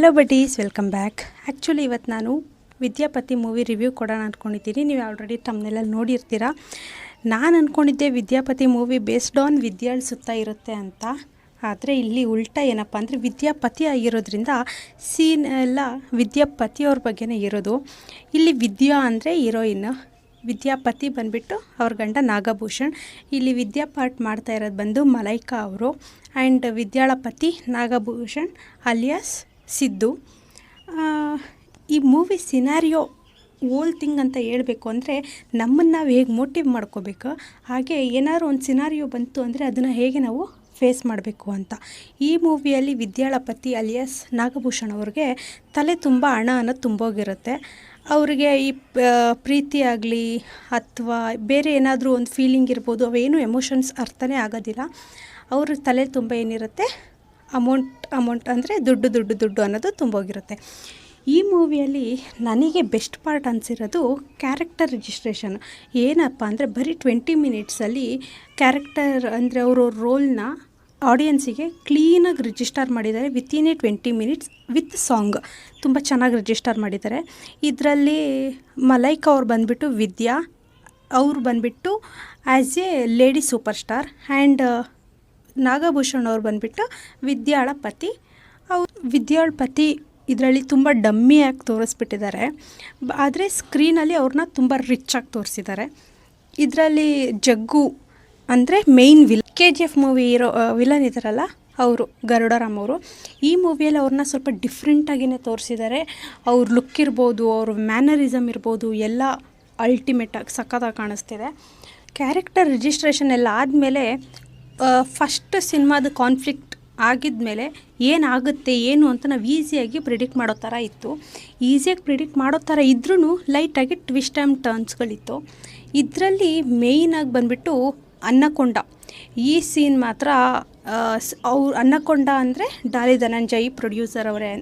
Hello buddies, welcome back. Actually ಇವತ್ತು ನಾನು Vidyapati movie review ಕೊಡೋಣ ಅಂದ್ಕೊಂಡಿದ್ದೀನಿ. ನೀವು ಆಲ್ರೆಡಿ ತಮ್ಮನೆಲ್ಲಲ್ಲಿ ನೋಡಿರ್ತೀರ. ನಾನು ಅಂದ್ಕೊಂಡಿದ್ದೆ ವಿದ್ಯಾಪತಿ ಮೂವಿ ಬೇಸ್ಡ್ ಆನ್ ವಿದ್ಯಾಳ ಸುತ್ತ ಇರುತ್ತೆ ಅಂತ. ಆದರೆ ಇಲ್ಲಿ ಉಲ್ಟಾ ಏನಪ್ಪ ಅಂದರೆ ವಿದ್ಯಾಪತಿ ಆಗಿರೋದ್ರಿಂದ ಸೀನ್ ಎಲ್ಲ ವಿದ್ಯಾಪತಿಯವ್ರ ಬಗ್ಗೆನೇ ಇರೋದು. ಇಲ್ಲಿ ವಿದ್ಯಾ ಅಂದರೆ ಹೀರೋಯಿನ್, ವಿದ್ಯಾಪತಿ ಬಂದುಬಿಟ್ಟು ಅವ್ರ ಗಂಡ ನಾಗಭೂಷಣ್. ಇಲ್ಲಿ ವಿದ್ಯಾಪಾಠ ಮಾಡ್ತಾ ಇರೋದು ಬಂದು ಮಲೈಕಾ ಅವರು. ಆ್ಯಂಡ್ ವಿದ್ಯಾಳ ಪತಿ ನಾಗಭೂಷಣ್ ಅಲಿಯಾಸ್ ಸಿದ್ದು. ಈ ಮೂವಿ ಸಿನಾರಿಯೋ ಓಲ್ ಥಿಂಗ್ ಅಂತ ಹೇಳಬೇಕು ಅಂದರೆ ನಮ್ಮನ್ನು ನಾವು ಹೇಗೆ ಮೋಟಿವ್ ಮಾಡ್ಕೋಬೇಕು, ಹಾಗೆ ಏನಾದ್ರು ಒಂದು ಸಿನಾರಿಯೋ ಬಂತು ಅಂದರೆ ಅದನ್ನು ಹೇಗೆ ನಾವು ಫೇಸ್ ಮಾಡಬೇಕು ಅಂತ. ಈ ಮೂವಿಯಲ್ಲಿ ವಿದ್ಯಾಳ ಪತಿ ಅಲಿಯಾಸ್ ನಾಗಭೂಷಣ್ ಅವ್ರಿಗೆ ತಲೆ ತುಂಬ ಹಣ ಅನ್ನೋದು ತುಂಬೋಗಿರುತ್ತೆ. ಅವರಿಗೆ ಈ ಪ್ರೀತಿ ಆಗಲಿ ಅಥವಾ ಬೇರೆ ಏನಾದರೂ ಒಂದು ಫೀಲಿಂಗ್ ಇರ್ಬೋದು, ಅವೇನು ಎಮೋಷನ್ಸ್ ಅರ್ಥನೇ ಆಗೋದಿಲ್ಲ. ಅವ್ರ ತಲೆ ತುಂಬ ಏನಿರುತ್ತೆ, ಅಮೌಂಟ್ ಅಂದರೆ ದುಡ್ಡು ಅನ್ನೋದು ತುಂಬೋಗಿರುತ್ತೆ. ಈ ಮೂವಿಯಲ್ಲಿ ನನಗೆ ಬೆಸ್ಟ್ ಪಾರ್ಟ್ ಅನಿಸಿರೋದು ಕ್ಯಾರೆಕ್ಟರ್ ರಿಜಿಸ್ಟ್ರೇಷನ್. ಏನಪ್ಪ ಅಂದರೆ ಬರೀ 20 ಮಿನಿಟ್ಸಲ್ಲಿ ಕ್ಯಾರೆಕ್ಟರ್ ಅಂದರೆ ಅವರ ರೋಲ್ನ ಆಡಿಯನ್ಸಿಗೆ ಕ್ಲೀನಾಗಿ ರಿಜಿಸ್ಟರ್ ಮಾಡಿದ್ದಾರೆ. ವಿತಿನ್ 20 ಮಿನಿಟ್ಸ್ ವಿತ್ ಸಾಂಗ್ ತುಂಬ ಚೆನ್ನಾಗಿ ರಿಜಿಸ್ಟರ್ ಮಾಡಿದ್ದಾರೆ. ಇದರಲ್ಲಿ ಮಲೈಕಾ ಅವ್ರು ಬಂದುಬಿಟ್ಟು ವಿದ್ಯಾ, ಅವ್ರು ಬಂದುಬಿಟ್ಟು as A lady super star. And Nagabhushan ಅವ್ರು ಬಂದುಬಿಟ್ಟು ವಿದ್ಯಾಳ ಪತಿ. ವಿದ್ಯಾಳ ಪತಿ ಇದರಲ್ಲಿ ತುಂಬ ಡಮ್ಮಿಯಾಗಿ ತೋರಿಸ್ಬಿಟ್ಟಿದ್ದಾರೆ, ಆದರೆ ಸ್ಕ್ರೀನಲ್ಲಿ ಅವ್ರನ್ನ ತುಂಬ ರಿಚಾಗಿ ತೋರಿಸಿದ್ದಾರೆ. ಇದರಲ್ಲಿ ಜಗ್ಗು ಅಂದರೆ ಮೇಯ್ನ್ KGF ಮೂವಿ ಇರೋ ವಿಲನ್ ಇದ್ದಾರಲ್ಲ ಅವರು, ಗರುಡರಾಮ್ ಅವರು. ಈ ಮೂವಿಯಲ್ಲಿ ಅವ್ರನ್ನ ಸ್ವಲ್ಪ ಡಿಫ್ರೆಂಟಾಗಿಯೇ ತೋರಿಸಿದ್ದಾರೆ. ಅವ್ರ ಲುಕ್ ಇರ್ಬೋದು, ಅವ್ರ ಮ್ಯಾನರಿಸಮ್ ಇರ್ಬೋದು, ಎಲ್ಲ ಅಲ್ಟಿಮೇಟಾಗಿ ಸಖತ್ತಾಗಿ ಕಾಣಿಸ್ತಿದೆ. ಕ್ಯಾರೆಕ್ಟರ್ ರಿಜಿಸ್ಟ್ರೇಷನ್ ಎಲ್ಲ ಆದಮೇಲೆ ಫಸ್ಟ್ ಸಿನಿಮಾದ ಕಾನ್ಫ್ಲಿಕ್ಟ್ ಆಗಿದ್ಮೇಲೆ ಏನಾಗುತ್ತೆ ಏನು ಅಂತ ನಾವು ಈಸಿಯಾಗಿ ಪ್ರಿಡಿಕ್ಟ್ ಮಾಡೋ ಥರ ಇತ್ತು. ಈಸಿಯಾಗಿ ಪ್ರಿಡಿಕ್ಟ್ ಮಾಡೋ ಥರ ಇದ್ರೂ ಲೈಟಾಗಿ ಟ್ವಿಸ್ಟ್ ಆ್ಯಂಡ್ ಟರ್ನ್ಸ್ಗಳಿತ್ತು. ಇದರಲ್ಲಿ ಮೇಯ್ನಾಗಿ ಬಂದುಬಿಟ್ಟು ಅನ್ನಕೊಂಡ. ಈ ಸೀನ್ ಮಾತ್ರ ಅವ್ರು ಅನ್ನಕೊಂಡ ಅಂದರೆ ಡಾಲಿ ಧನಂಜಯ್ ಪ್ರೊಡ್ಯೂಸರ್ ಅವರೇ.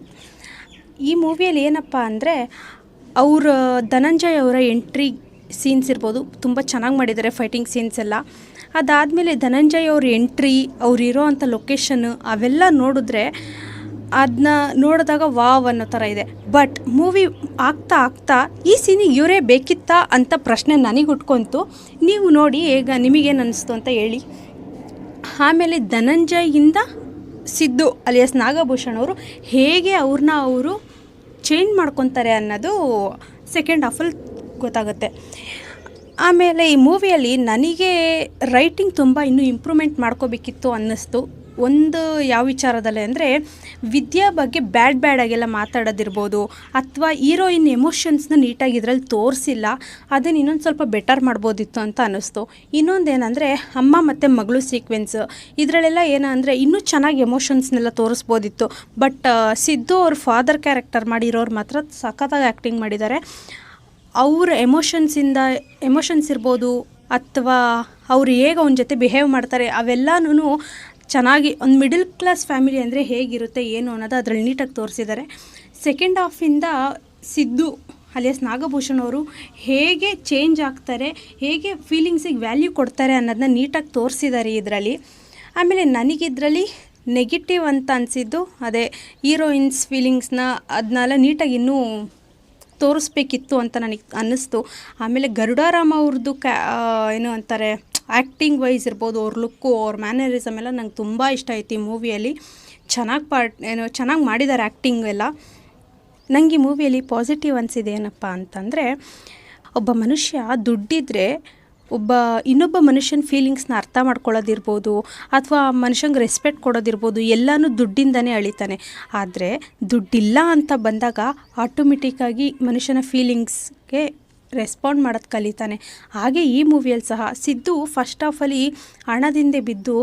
ಈ ಮೂವಿಯಲ್ಲಿ ಏನಪ್ಪ ಅಂದರೆ ಅವ್ರ ಧನಂಜಯ್ ಅವರ ಎಂಟ್ರಿ ಸೀನ್ಸ್ ಇರ್ಬೋದು, ತುಂಬ ಚೆನ್ನಾಗಿ ಮಾಡಿದ್ದಾರೆ ಫೈಟಿಂಗ್ ಸೀನ್ಸ್ ಎಲ್ಲ. ಅದಾದಮೇಲೆ ಧನಂಜಯ್ ಅವ್ರ ಎಂಟ್ರಿ, ಅವ್ರಿರೋ ಅಂಥ ಲೊಕೇಶನ್ ಅವೆಲ್ಲ ನೋಡಿದ್ರೆ ಅದನ್ನ ನೋಡಿದಾಗ ವಾವ್ ಅನ್ನೋ ಥರ ಇದೆ. ಬಟ್ ಮೂವಿ ಆಗ್ತಾ ಈ ಸೀನಿಗೆ ಇವರೇ ಬೇಕಿತ್ತಾ ಅಂತ ಪ್ರಶ್ನೆ ನನಗೆ ಹುಟ್ಕೊಂತು. ನೀವು ನೋಡಿ ನಿಮಗೇನು ಅನ್ನಿಸ್ತು ಅಂತ ಹೇಳಿ. ಆಮೇಲೆ ಧನಂಜಯಿಂದ ಸಿದ್ದು ಅಲಿಯಾಸ್ ನಾಗಭೂಷಣ್ ಅವರು ಹೇಗೆ ಅವ್ರನ್ನ ಅವರು ಚೇಂಜ್ ಮಾಡ್ಕೊತಾರೆ ಅನ್ನೋದು ಸೆಕೆಂಡ್ ಹಾಫಲ್ಲಿ ಗೊತ್ತಾಗುತ್ತೆ. ಆಮೇಲೆ ಈ ಮೂವಿಯಲ್ಲಿ ನನಗೆ ರೈಟಿಂಗ್ ತುಂಬ ಇನ್ನೂ ಇಂಪ್ರೂವ್ಮೆಂಟ್ ಮಾಡ್ಕೋಬೇಕಿತ್ತು ಅನ್ನಿಸ್ತು. ಒಂದು ಯಾವ ವಿಚಾರದಲ್ಲಿ ಅಂದರೆ ವಿದ್ಯಾ ಬಗ್ಗೆ ಬ್ಯಾಡಾಗೆಲ್ಲ ಮಾತಾಡೋದಿರ್ಬೋದು, ಅಥವಾ ಹೀರೋಯಿನ್ ಎಮೋಷನ್ಸ್ನ ನೀಟಾಗಿ ಇದರಲ್ಲಿ ತೋರಿಸಿಲ್ಲ. ಅದನ್ನು ಇನ್ನೊಂದು ಸ್ವಲ್ಪ ಬೆಟರ್ ಮಾಡ್ಬೋದಿತ್ತು ಅಂತ ಅನ್ನಿಸ್ತು. ಇನ್ನೊಂದೇನೆಂದರೆ ಅಮ್ಮ ಮತ್ತು ಮಗಳು ಸೀಕ್ವೆನ್ಸ್, ಇದರಲ್ಲೆಲ್ಲ ಏನಂದರೆ ಇನ್ನೂ ಚೆನ್ನಾಗಿ ಎಮೋಷನ್ಸ್ನೆಲ್ಲ ತೋರಿಸ್ಬೋದಿತ್ತು. ಬಟ್ ಸಿದ್ದು ಅವ್ರ ಫಾದರ್ ಕ್ಯಾರೆಕ್ಟರ್ ಮಾಡಿರೋರು ಮಾತ್ರ ಸಖತ್ತಾಗಿ ಆ್ಯಕ್ಟಿಂಗ್ ಮಾಡಿದ್ದಾರೆ. ಅವ್ರ ಎಮೋಷನ್ಸ್ ಇರ್ಬೋದು, ಅಥವಾ ಅವ್ರು ಹೇಗೆ ಅವನ ಜೊತೆ ಬಿಹೇವ್ ಮಾಡ್ತಾರೆ, ಅವೆಲ್ಲನೂ ಚೆನ್ನಾಗಿ ಒಂದು ಮಿಡಲ್ ಕ್ಲಾಸ್ ಫ್ಯಾಮಿಲಿ ಅಂದರೆ ಹೇಗಿರುತ್ತೆ ಏನು ಅನ್ನೋದು ಅದರಲ್ಲಿ ನೀಟಾಗಿ ತೋರಿಸಿದ್ದಾರೆ. ಸೆಕೆಂಡ್ ಹಾಫಿಂದ ಸಿದ್ದು ಅಲಿಯಾಸ್ ನಾಗಭೂಷಣ್ ಅವರು ಹೇಗೆ ಚೇಂಜ್ ಆಗ್ತಾರೆ, ಹೇಗೆ ಫೀಲಿಂಗ್ಸಿಗೆ ವ್ಯಾಲ್ಯೂ ಕೊಡ್ತಾರೆ ಅನ್ನೋದನ್ನ ನೀಟಾಗಿ ತೋರಿಸಿದ್ದಾರೆ ಇದರಲ್ಲಿ. ಆಮೇಲೆ ನನಗಿದ್ರಲ್ಲಿ ನೆಗೆಟಿವ್ ಅಂತ ಅನಿಸಿದ್ದು ಅದೇ ಹೀರೋಯಿನ್ಸ್ ಫೀಲಿಂಗ್ಸ್ನ ಅದನ್ನೆಲ್ಲ ನೀಟಾಗಿ ಇನ್ನೂ ತೋರಿಸ್ಬೇಕಿತ್ತು ಅಂತ ನನಗೆ ಅನ್ನಿಸ್ತು. ಆಮೇಲೆ ಗರುಡರಾಮ್ ಅವ್ರದ್ದು ಏನು ಅಂತಾರೆ ಆ್ಯಕ್ಟಿಂಗ್ ವೈಸ್ ಇರ್ಬೋದು, ಅವ್ರ ಲುಕ್ಕು, ಅವ್ರ ಮ್ಯಾನರಿಸಮ್ ಎಲ್ಲ ನಂಗೆ ತುಂಬ ಇಷ್ಟ ಆಯಿತು. ಈ ಮೂವಿಯಲ್ಲಿ ಚೆನ್ನಾಗಿ ಮಾಡಿದ್ದಾರೆ ಆ್ಯಕ್ಟಿಂಗ್ ಎಲ್ಲ. ನನಗೆ ಈ ಮೂವಿಯಲ್ಲಿ ಪಾಸಿಟಿವ್ ಅನಿಸಿದೆ ಏನಪ್ಪ ಅಂತಂದರೆ, ಒಬ್ಬ ಮನುಷ್ಯ ದುಡ್ಡಿದ್ರೆ ಇನ್ನೊಬ್ಬ ಮನುಷ್ಯನ ಫೀಲಿಂಗ್ಸ್ನ ಅರ್ಥ ಮಾಡ್ಕೊಳ್ಳೋದಿರ್ಬೋದು, ಅಥವಾ ಮನುಷ್ಯಂಗೆ ರೆಸ್ಪೆಕ್ಟ್ ಕೊಡೋದಿರ್ಬೋದು, ಎಲ್ಲನೂ ದುಡ್ಡಿಂದನೇ ಅಳಿತಾನೆ. ಆದರೆ ದುಡ್ಡಿಲ್ಲ ಅಂತ ಬಂದಾಗ ಆಟೋಮೆಟಿಕ್ಕಾಗಿ ಮನುಷ್ಯನ ಫೀಲಿಂಗ್ಸ್ಗೆ ರೆಸ್ಪಾಂಡ್ ಮಾಡೋದು ಕಲಿತಾನೆ. ಹಾಗೆ ಈ ಮೂವಿಯಲ್ಲಿ ಸಹ ಸಿದ್ದು ಫಸ್ಟ್ ಹಾಫಲ್ಲಿ ಹಣದಿಂದ ಬಿದ್ದು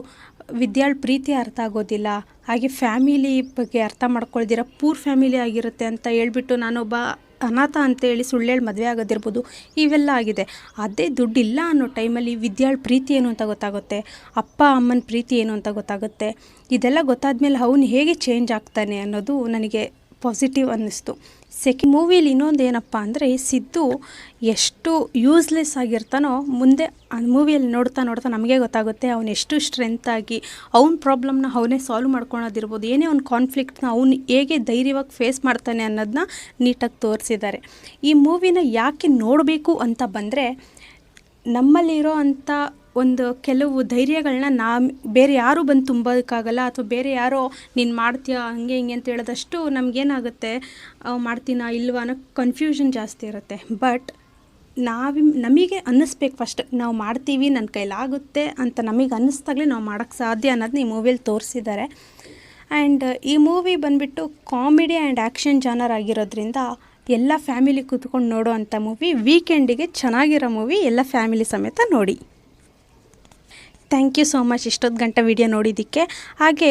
ವಿದ್ಯಾಳ ಪ್ರೀತಿ ಅರ್ಥ ಆಗೋದಿಲ್ಲ, ಹಾಗೆ ಫ್ಯಾಮಿಲಿ ಬಗ್ಗೆ ಅರ್ಥ ಮಾಡ್ಕೊಳ್ದಿರ ಪೂರ್ ಫ್ಯಾಮಿಲಿ ಆಗಿರುತ್ತೆ ಅಂತ ಹೇಳ್ಬಿಟ್ಟು ನಾನೊಬ್ಬ ಅನಾಥ ಅಂತೇಳಿ ಸುಳ್ಳೇಳಿ ಮದುವೆ ಆಗೋದಿರ್ಬೋದು, ಇವೆಲ್ಲ ಆಗಿದೆ. ಅದೇ ದುಡ್ಡಿಲ್ಲ ಅನ್ನೋ ಟೈಮಲ್ಲಿ ವಿದ್ಯಾಳ ಪ್ರೀತಿ ಏನು ಅಂತ ಗೊತ್ತಾಗುತ್ತೆ, ಅಪ್ಪ ಅಮ್ಮನ ಪ್ರೀತಿ ಏನು ಅಂತ ಗೊತ್ತಾಗುತ್ತೆ. ಇದೆಲ್ಲ ಗೊತ್ತಾದ್ಮೇಲೆ ಅವನು ಹೇಗೆ ಚೇಂಜ್ ಆಗ್ತಾನೆ ಅನ್ನೋದು ನನಗೆ ಪಾಸಿಟಿವ್ ಅನ್ನಿಸ್ತು. ಮೂವಿಲಿ ಇನ್ನೊಂದು ಏನಪ್ಪ ಅಂದರೆ ಸಿದ್ದು ಎಷ್ಟು ಯೂಸ್ಲೆಸ್ ಆಗಿರ್ತಾನೋ ಮುಂದೆ ಆ ಮೂವಿಯಲ್ಲಿ ನೋಡ್ತಾ ನೋಡ್ತಾ ನಮಗೆ ಗೊತ್ತಾಗುತ್ತೆ ಅವನು ಎಷ್ಟು ಸ್ಟ್ರೆಂತಾಗಿ ಅವ್ನ ಪ್ರಾಬ್ಲಮ್ನ ಅವನೇ ಸಾಲ್ವ್ ಮಾಡ್ಕೊಳೋದಿರ್ಬೋದು, ಏನೇ ಒಂದು ಕಾನ್ಫ್ಲಿಕ್ಟ್ನ ಅವ್ನು ಹೇಗೆ ಧೈರ್ಯವಾಗಿ ಫೇಸ್ ಮಾಡ್ತಾನೆ ಅನ್ನೋದನ್ನ ನೀಟಾಗಿ ತೋರಿಸಿದ್ದಾರೆ. ಈ ಮೂವಿನ ಯಾಕೆ ನೋಡಬೇಕು ಅಂತ ಬಂದರೆ, ನಮ್ಮಲ್ಲಿರೋ ಅಂಥ ಒಂದು ಕೆಲವು ಧೈರ್ಯಗಳನ್ನ ಬೇರೆ ಯಾರೂ ಬಂದು ತುಂಬೋಕ್ಕಾಗಲ್ಲ, ಅಥವಾ ಬೇರೆ ಯಾರೋ ನೀನು ಮಾಡ್ತೀಯಾ ಹಂಗೆ ಹಿಂಗೆ ಅಂತ ಹೇಳೋದಷ್ಟು ನಮಗೇನಾಗುತ್ತೆ, ಮಾಡ್ತೀನಾ ಇಲ್ವಾ ಅನ್ನೋ ಕನ್ಫ್ಯೂಷನ್ ಜಾಸ್ತಿ ಇರುತ್ತೆ. ಬಟ್ ನಮಗೆ ಅನ್ನಿಸ್ಬೇಕು ಫಸ್ಟ್, ನಾವು ಮಾಡ್ತೀವಿ, ನನ್ನ ಕೈಲಾಗುತ್ತೆ ಅಂತ ನಮಗೆ ಅನ್ನಿಸ್ದಾಗಲೇ ನಾವು ಮಾಡೋಕ್ಕೆ ಸಾಧ್ಯ ಅನ್ನೋದನ್ನ ಈ ಮೂವಿಯಲ್ಲಿ ತೋರಿಸಿದ್ದಾರೆ. ಆ್ಯಂಡ್ ಈ ಮೂವಿ ಬಂದುಬಿಟ್ಟು ಕಾಮಿಡಿ ಆ್ಯಂಡ್ ಆ್ಯಕ್ಷನ್ ಜಾನರ್ ಆಗಿರೋದ್ರಿಂದ ಎಲ್ಲ ಫ್ಯಾಮಿಲಿ ಕೂತ್ಕೊಂಡು ನೋಡೋ ಅಂಥ ಮೂವಿ, ವೀಕೆಂಡಿಗೆ ಚೆನ್ನಾಗಿರೋ ಮೂವಿ, ಎಲ್ಲ ಫ್ಯಾಮಿಲಿ ಸಮೇತ ನೋಡಿ. ಥ್ಯಾಂಕ್ ಯು ಸೋ ಮಚ್ ಇಷ್ಟೊತ್ತು ಗಂಟೆ ವಿಡಿಯೋ ನೋಡಿದ್ದಕ್ಕೆ. ಹಾಗೆ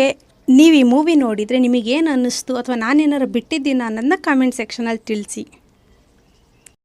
ನೀವು ಈ ಮೂವಿ ನೋಡಿದರೆ ನಿಮಗೇನು ಅನ್ನಿಸ್ತು ಅಥವಾ ನಾನೇನಾರು ಬಿಟ್ಟಿದ್ದೀನ ಅನ್ನೋದನ್ನ ಕಾಮೆಂಟ್ ಸೆಕ್ಷನಲ್ಲಿ ತಿಳಿಸಿ.